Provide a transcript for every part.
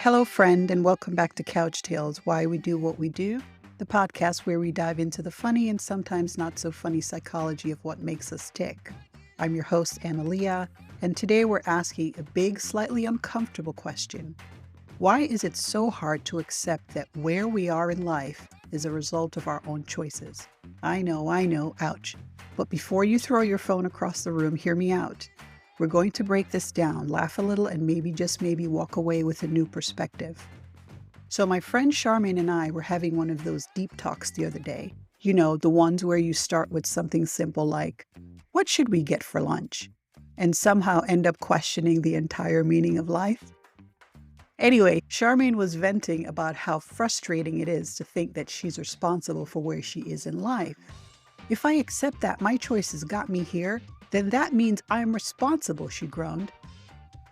Hello, friend, and welcome back to Couch Tales Why We Do What We Do, the podcast where we dive into the funny and sometimes not so funny psychology of what makes us tick. I'm your host, Analia, and today we're asking a big, slightly uncomfortable question. Why is it so hard to accept that where we are in life is a result of our own choices? I know, ouch. But before you throw your phone across the room, hear me out. We're going to break this down, laugh a little, and maybe, just maybe, walk away with a new perspective. So my friend Charmaine and I were having one of those deep talks the other day. You know, the ones where you start with something simple like, what should we get for lunch? And somehow end up questioning the entire meaning of life. Anyway, Charmaine was venting about how frustrating it is to think that she's responsible for where she is in life. If I accept that my choices got me here, then that means I'm responsible, she groaned.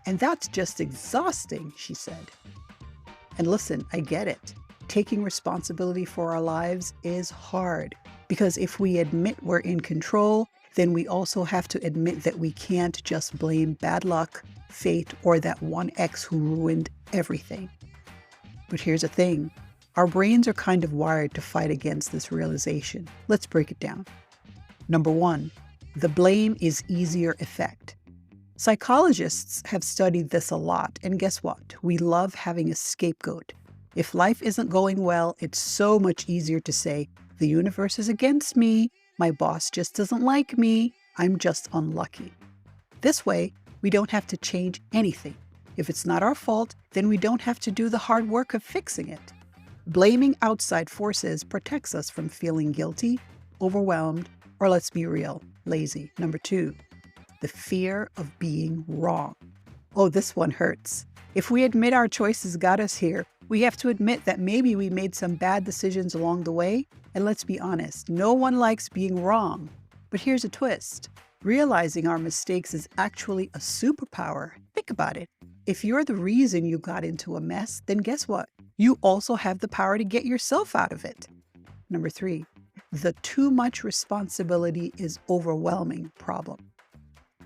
And that's just exhausting, she said. And listen, I get it. Taking responsibility for our lives is hard because if we admit we're in control, then we also have to admit that we can't just blame bad luck, fate, or that one ex who ruined everything. But here's the thing. Our brains are kind of wired to fight against this realization. Let's break it down. Number one, the blame is easier effect. Psychologists have studied this a lot, and guess what? We love having a scapegoat. If life isn't going well, it's so much easier to say, the universe is against me, my boss just doesn't like me, I'm just unlucky. This way, we don't have to change anything. If it's not our fault, then we don't have to do the hard work of fixing it. Blaming outside forces protects us from feeling guilty, overwhelmed, or let's be real, lazy. Number two, the fear of being wrong. Oh, this one hurts. If we admit our choices got us here, we have to admit that maybe we made some bad decisions along the way. And let's be honest, no one likes being wrong. But here's a twist. Realizing our mistakes is actually a superpower. Think about it. If you're the reason you got into a mess, then guess what? You also have the power to get yourself out of it. Number three, the too much responsibility is overwhelming problem.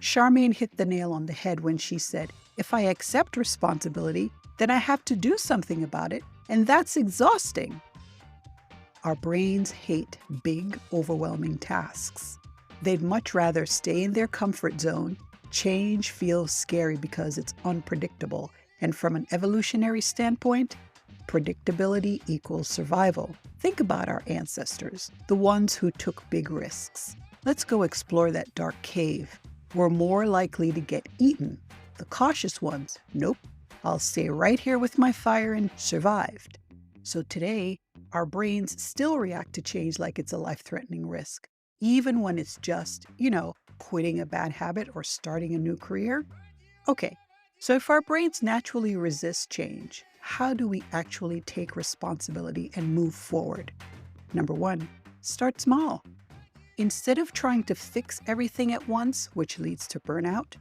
Charmaine hit the nail on the head when she said, if I accept responsibility, then I have to do something about it, and that's exhausting. Our brains hate big, overwhelming tasks. They'd much rather stay in their comfort zone. Change feels scary because it's unpredictable, and from an evolutionary standpoint, predictability equals survival. Think about our ancestors, the ones who took big risks. Let's go explore that dark cave. We're more likely to get eaten. The cautious ones, nope, I'll stay right here with my fire and survived. So today, our brains still react to change like it's a life-threatening risk, even when it's just, quitting a bad habit or starting a new career. Okay, so if our brains naturally resist change, how do we actually take responsibility and move forward? Number one, start small. Instead of trying to fix everything at once, which leads to burnout,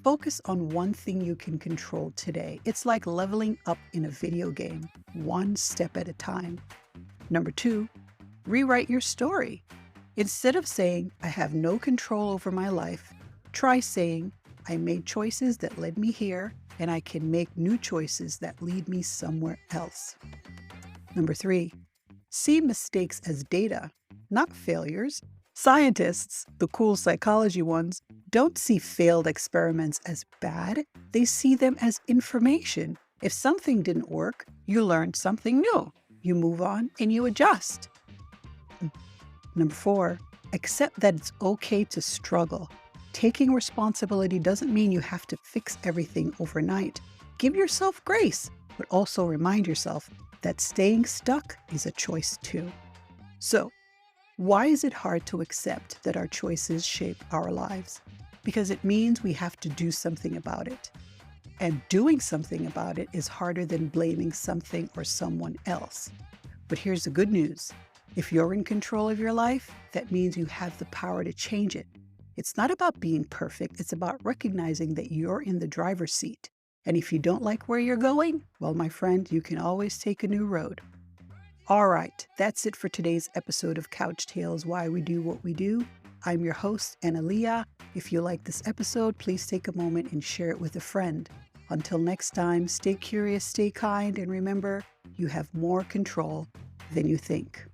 focus on one thing you can control today. It's like leveling up in a video game, one step at a time. Number two, rewrite your story. Instead of saying, I have no control over my life, try saying, I made choices that led me here, and I can make new choices that lead me somewhere else. Number three, see mistakes as data, not failures. Scientists, the cool psychology ones, don't see failed experiments as bad. They see them as information. If something didn't work, you learned something new. You move on and you adjust. Number four, accept that it's okay to struggle. Taking responsibility doesn't mean you have to fix everything overnight. Give yourself grace, but also remind yourself that staying stuck is a choice too. So, why is it hard to accept that our choices shape our lives? Because it means we have to do something about it. And doing something about it is harder than blaming something or someone else. But here's the good news. If you're in control of your life, that means you have the power to change it. It's not about being perfect. It's about recognizing that you're in the driver's seat. And if you don't like where you're going, well, my friend, you can always take a new road. All right, that's it for today's episode of Couch Tales Why We Do What We Do. I'm your host, Analia. If you like this episode, please take a moment and share it with a friend. Until next time, stay curious, stay kind, and remember, you have more control than you think.